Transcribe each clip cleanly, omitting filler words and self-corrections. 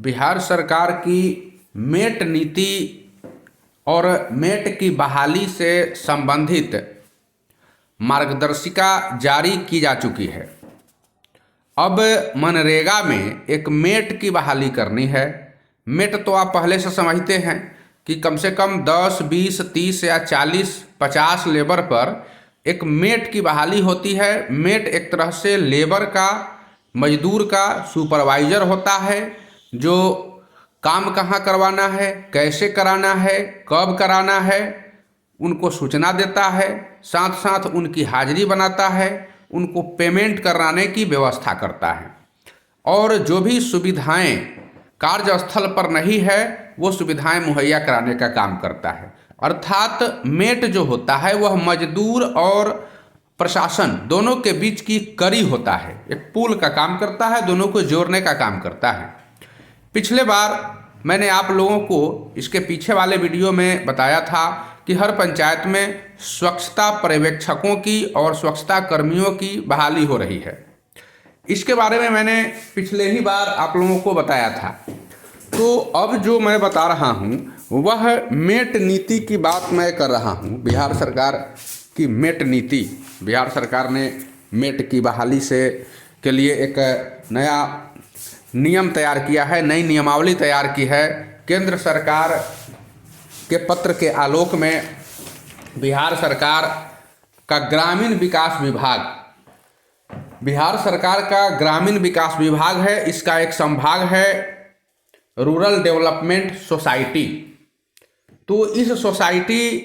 बिहार सरकार की मेट नीति और मेट की बहाली से संबंधित मार्गदर्शिका जारी की जा चुकी है। अब मनरेगा में एक मेट की बहाली करनी है। मेट तो आप पहले से समझते हैं कि कम से कम 10, 20, 30 या 40, 50 लेबर पर एक मेट की बहाली होती है। मेट एक तरह से लेबर का, मजदूर का सुपरवाइजर होता है, जो काम कहाँ करवाना है, कैसे कराना है, कब कराना है, उनको सूचना देता है, साथ साथ उनकी हाजिरी बनाता है, उनको पेमेंट कराने की व्यवस्था करता है और जो भी सुविधाएं कार्यस्थल पर नहीं है वो सुविधाएं मुहैया कराने का काम करता है। अर्थात मेट जो होता है वह मजदूर और प्रशासन दोनों के बीच की कड़ी होता है, एक पुल का काम करता है, दोनों को जोड़ने का काम करता है। पिछले बार मैंने आप लोगों को इसके पीछे वाले वीडियो में बताया था कि हर पंचायत में स्वच्छता पर्यवेक्षकों की और स्वच्छता कर्मियों की बहाली हो रही है। इसके बारे में मैंने पिछले ही बार आप लोगों को बताया था। तो अब जो मैं बता रहा हूँ वह मेट नीति की बात मैं कर रहा हूँ। बिहार सरकार की मेट नीति, बिहार सरकार ने मेट की बहाली से के लिए एक नया नियम तैयार किया है, नई नियमावली तैयार की है। केंद्र सरकार के पत्र के आलोक में बिहार सरकार का ग्रामीण विकास विभाग, बिहार सरकार का ग्रामीण विकास विभाग है, इसका एक संभाग है रूरल डेवलपमेंट सोसाइटी। तो इस सोसाइटी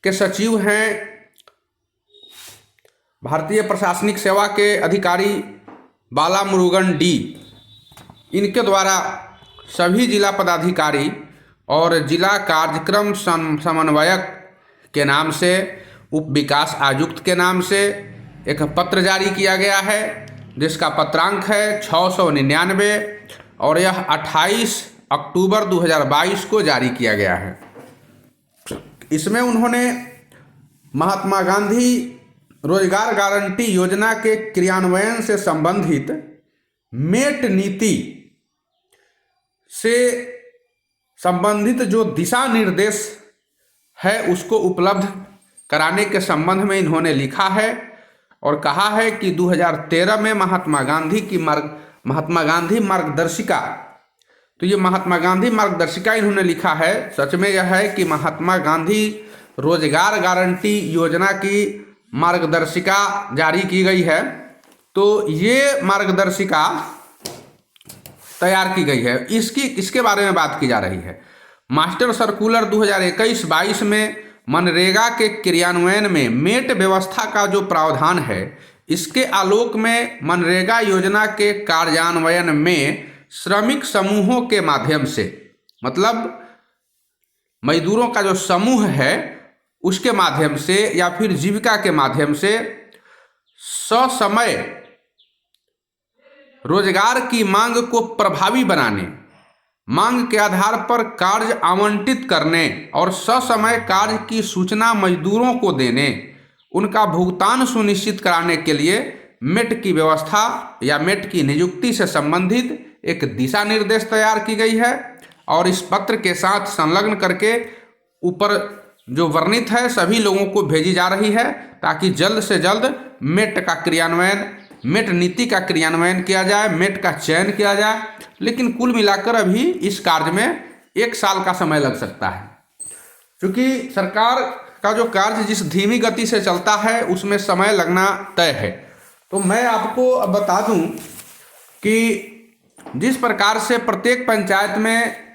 के सचिव हैं भारतीय प्रशासनिक सेवा के अधिकारी बालामुरुगन डी। इनके द्वारा सभी जिला पदाधिकारी और जिला कार्यक्रम समन्वयक के नाम से, उप विकास आयुक्त के नाम से एक पत्र जारी किया गया है, जिसका पत्रांक है 699 और यह 28 अक्टूबर 2022 को जारी किया गया है। इसमें उन्होंने महात्मा गांधी रोजगार गारंटी योजना के क्रियान्वयन से संबंधित मेट नीति से संबंधित जो दिशा निर्देश है उसको उपलब्ध कराने के संबंध में इन्होंने लिखा है और कहा है कि 2013 में महात्मा गांधी मार्गदर्शिका, तो ये महात्मा गांधी मार्गदर्शिका इन्होंने लिखा है। सच में यह है कि महात्मा गांधी रोजगार गारंटी योजना की मार्गदर्शिका जारी की गई है। तो ये मार्गदर्शिका तैयार की गई है, इसके बारे में बात की जा रही है। मास्टर सर्कुलर 2021-22 में मनरेगा के क्रियान्वयन में मेट व्यवस्था का जो प्रावधान है, इसके आलोक में मनरेगा योजना के कार्यान्वयन में श्रमिक समूहों के माध्यम से, मतलब मजदूरों का जो समूह है उसके माध्यम से या फिर जीविका के माध्यम से ससमय रोजगार की मांग को प्रभावी बनाने, मांग के आधार पर कार्य आवंटित करने और ससमय कार्य की सूचना मजदूरों को देने, उनका भुगतान सुनिश्चित कराने के लिए मेट की व्यवस्था या मेट की नियुक्ति से संबंधित एक दिशा निर्देश तैयार की गई है और इस पत्र के साथ संलग्न करके ऊपर जो वर्णित है सभी लोगों को भेजी जा रही है, ताकि जल्द से जल्द मेट का क्रियान्वयन, मेट नीति का क्रियान्वयन किया जाए, मेट का चयन किया जाए। लेकिन कुल मिलाकर अभी इस कार्य में 1 साल का समय लग सकता है, क्योंकि सरकार का जो कार्य जिस धीमी गति से चलता है उसमें समय लगना तय है। तो मैं आपको अब बता दूं कि जिस प्रकार से प्रत्येक पंचायत में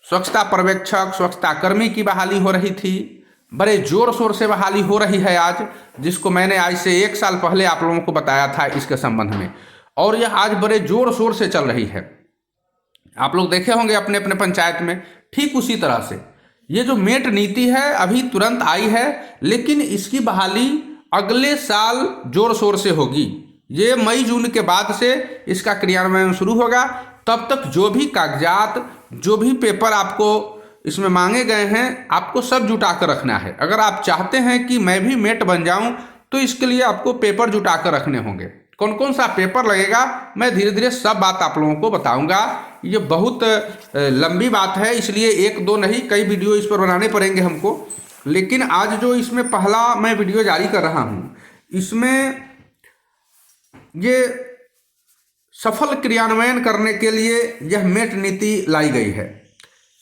स्वच्छता पर्यवेक्षक, स्वच्छता कर्मी की बहाली हो रही थी, बड़े जोर शोर से बहाली हो रही है आज, जिसको मैंने आज से 1 साल पहले आप लोगों को बताया था इसके संबंध में, और यह आज बड़े जोर शोर से चल रही है। आप लोग देखे होंगे अपने अपने पंचायत में। ठीक उसी तरह से ये जो मेट नीति है अभी तुरंत आई है, लेकिन इसकी बहाली अगले साल जोर शोर से होगी। ये मई जून के बाद से इसका क्रियान्वयन शुरू होगा। तब तक जो भी कागजात, जो भी पेपर आपको इसमें मांगे गए हैं, आपको सब जुटा कर रखना है। अगर आप चाहते हैं कि मैं भी मेट बन जाऊं तो इसके लिए आपको पेपर जुटा कर रखने होंगे। कौन कौन सा पेपर लगेगा, मैं धीरे धीरे सब बात आप लोगों को बताऊंगा। ये बहुत लंबी बात है, इसलिए एक दो नहीं कई वीडियो इस पर बनाने पड़ेंगे हमको। लेकिन आज जो इसमें पहला मैं वीडियो जारी कर रहा हूँ, इसमें ये सफल क्रियान्वयन करने के लिए यह मेट नीति लाई गई है।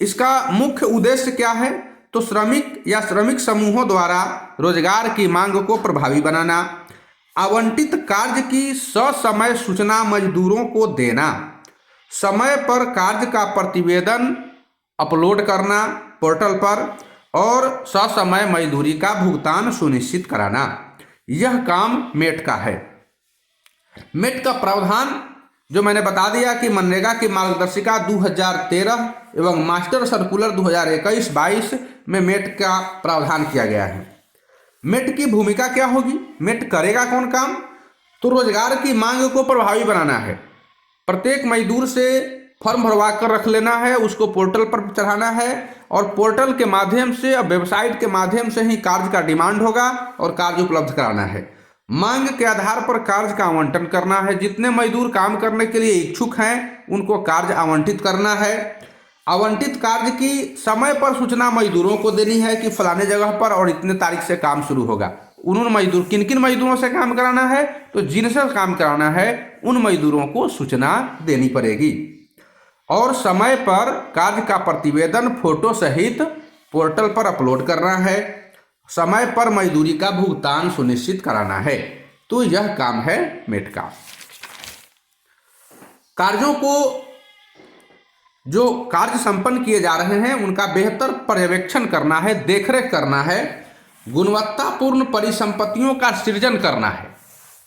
इसका मुख्य उद्देश्य क्या है, तो श्रमिक या श्रमिक समूहों द्वारा रोजगार की मांग को प्रभावी बनाना, आवंटित कार्य की ससमय सूचना मजदूरों को देना, समय पर कार्य का प्रतिवेदन अपलोड करना पोर्टल पर और ससमय मजदूरी का भुगतान सुनिश्चित कराना, यह काम मेट का है। मेट का प्रावधान जो मैंने बता दिया कि मनरेगा की मार्गदर्शिका 2013 एवं मास्टर सर्कुलर 2021-22 में मेट का प्रावधान किया गया है। मेट की भूमिका क्या होगी, मेट करेगा कौन काम, तो रोजगार की मांग को प्रभावी बनाना है। प्रत्येक मजदूर से फॉर्म भरवा कर रख लेना है, उसको पोर्टल पर चढ़ाना है और पोर्टल के माध्यम से और वेबसाइट के माध्यम से ही कार्य का डिमांड होगा और कार्य उपलब्ध कराना है। मांग के आधार पर कार्य का आवंटन करना है। जितने मजदूर काम करने के लिए इच्छुक हैं उनको कार्य आवंटित करना है। आवंटित कार्य की समय पर सूचना मजदूरों को देनी है कि फलाने जगह पर और इतने तारीख से काम शुरू होगा। उन्होंने मजदूर किन किन मजदूरों से काम कराना है, तो जिनसे काम कराना है उन मजदूरों को सूचना देनी पड़ेगी और समय पर कार्य का प्रतिवेदन फोटो सहित पोर्टल पर अपलोड करना है। समय पर मजदूरी का भुगतान सुनिश्चित कराना है। तो यह काम है मेट का। कार्यों को जो कार्य संपन्न किए जा रहे हैं उनका बेहतर पर्यवेक्षण करना है, देखरेख करना है, गुणवत्तापूर्ण परिसंपत्तियों का सृजन करना है।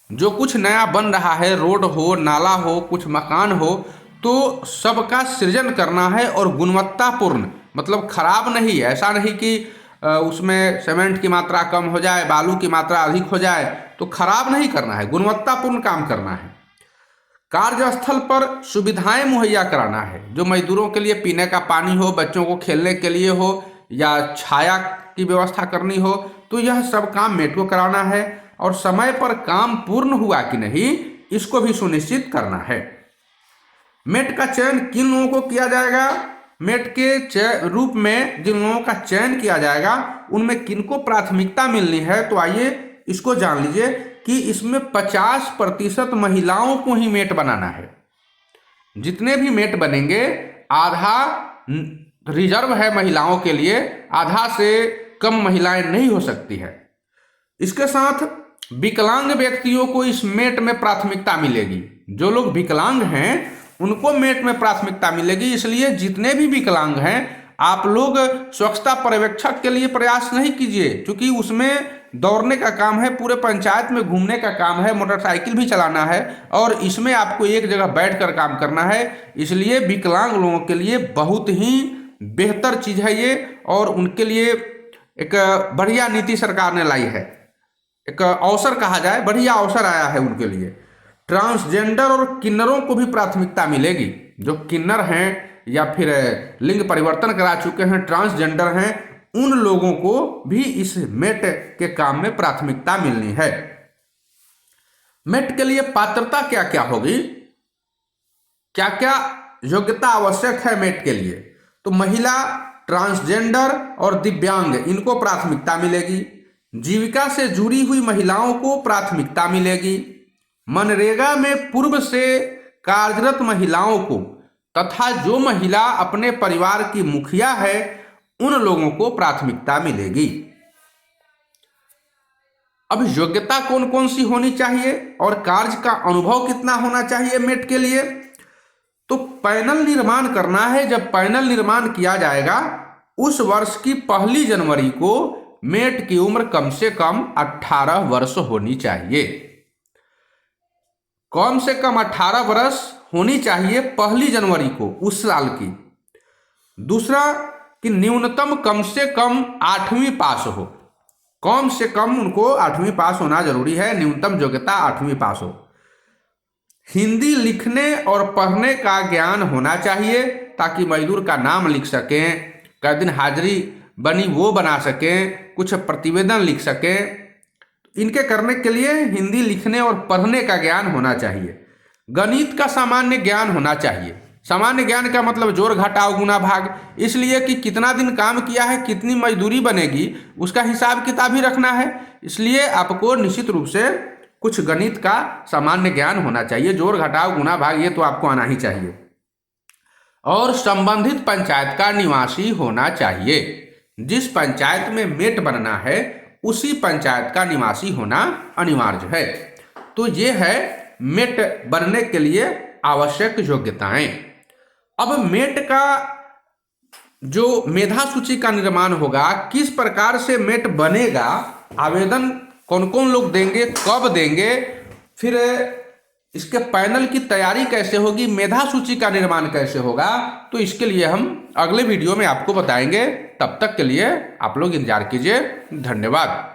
जो कुछ नया बन रहा है, रोड हो, नाला हो, कुछ मकान हो, तो सबका सृजन करना है और गुणवत्तापूर्ण, मतलब खराब नहीं, ऐसा नहीं कि उसमें सीमेंट की मात्रा कम हो जाए, बालू की मात्रा अधिक हो जाए, तो खराब नहीं करना है, गुणवत्तापूर्ण काम करना है। कार्यस्थल पर सुविधाएं मुहैया कराना है, जो मजदूरों के लिए पीने का पानी हो, बच्चों को खेलने के लिए हो या छाया की व्यवस्था करनी हो, तो यह सब काम मेट को कराना है और समय पर काम पूर्ण हुआ कि नहीं इसको भी सुनिश्चित करना है। मेट का चयन किन लोगों को किया जाएगा, मेट के रूप में जिन लोगों का चयन किया जाएगा उनमें किनको प्राथमिकता मिलनी है, तो आइए इसको जान लीजिए कि इसमें 50% महिलाओं को ही मेट बनाना है। जितने भी मेट बनेंगे आधा रिजर्व है महिलाओं के लिए, आधा से कम महिलाएं नहीं हो सकती है। इसके साथ विकलांग व्यक्तियों को इस मेट में प्राथमिकता मिलेगी। जो लोग विकलांग हैं उनको मेट में प्राथमिकता मिलेगी। इसलिए जितने भी विकलांग हैं आप लोग स्वच्छता पर्यवेक्षक के लिए प्रयास नहीं कीजिए, क्योंकि उसमें दौड़ने का काम है, पूरे पंचायत में घूमने का काम है, मोटरसाइकिल भी चलाना है और इसमें आपको एक जगह बैठकर काम करना है। इसलिए विकलांग लोगों के लिए बहुत ही बेहतर चीज़ है ये और उनके लिए एक बढ़िया नीति सरकार ने लाई है, एक अवसर कहा जाए, बढ़िया अवसर आया है उनके लिए। ट्रांसजेंडर और किन्नरों को भी प्राथमिकता मिलेगी। जो किन्नर हैं या फिर लिंग परिवर्तन करा चुके हैं, ट्रांसजेंडर हैं, उन लोगों को भी इस मेट के काम में प्राथमिकता मिलनी है। मेट के लिए पात्रता क्या क्या होगी, क्या क्या योग्यता आवश्यक है मेट के लिए, तो महिला, ट्रांसजेंडर और दिव्यांग इनको प्राथमिकता मिलेगी। जीविका से जुड़ी हुई महिलाओं को प्राथमिकता मिलेगी। मनरेगा में पूर्व से कार्यरत महिलाओं को तथा जो महिला अपने परिवार की मुखिया है उन लोगों को प्राथमिकता मिलेगी। अब योग्यता कौन कौन सी होनी चाहिए और कार्य का अनुभव कितना होना चाहिए मेट के लिए, तो पैनल निर्माण करना है। जब पैनल निर्माण किया जाएगा उस वर्ष की 1 जनवरी को मेट की उम्र कम से कम 18 वर्ष होनी चाहिए। कम से कम 18 वर्ष होनी चाहिए 1 जनवरी को उस साल की। दूसरा कि न्यूनतम कम से कम 8वीं पास हो, कम से कम उनको 8वीं पास होना जरूरी है, न्यूनतम योग्यता 8वीं पास हो। हिंदी लिखने और पढ़ने का ज्ञान होना चाहिए ताकि मजदूर का नाम लिख सकें, कै दिन हाजिरी बनी वो बना सकें, कुछ प्रतिवेदन लिख सकें। इनके करने के लिए हिंदी लिखने और पढ़ने का ज्ञान होना चाहिए। गणित का सामान्य ज्ञान होना चाहिए। सामान्य ज्ञान का मतलब जोड़ घटाव गुना भाग, इसलिए कि कितना दिन काम किया है, कितनी मजदूरी बनेगी, उसका हिसाब किताब ही रखना है। इसलिए आपको निश्चित रूप से कुछ गणित का सामान्य ज्ञान होना चाहिए। जोड़ घटाव गुना भाग ये तो आपको आना ही चाहिए। और संबंधित पंचायत का निवासी होना चाहिए। जिस पंचायत में मेट बनना है उसी पंचायत का निवासी होना अनिवार्य है। तो ये है मेट बनने के लिए आवश्यक योग्यताएं। अब मेट का जो मेधा सूची का निर्माण होगा, किस प्रकार से मेट बनेगा, आवेदन कौन कौन लोग देंगे, कब देंगे, फिर इसके पैनल की तैयारी कैसे होगी, मेधा सूची का निर्माण कैसे होगा, तो इसके लिए हम अगले वीडियो में आपको बताएंगे। तब तक के लिए आप लोग इंतजार कीजिए। धन्यवाद।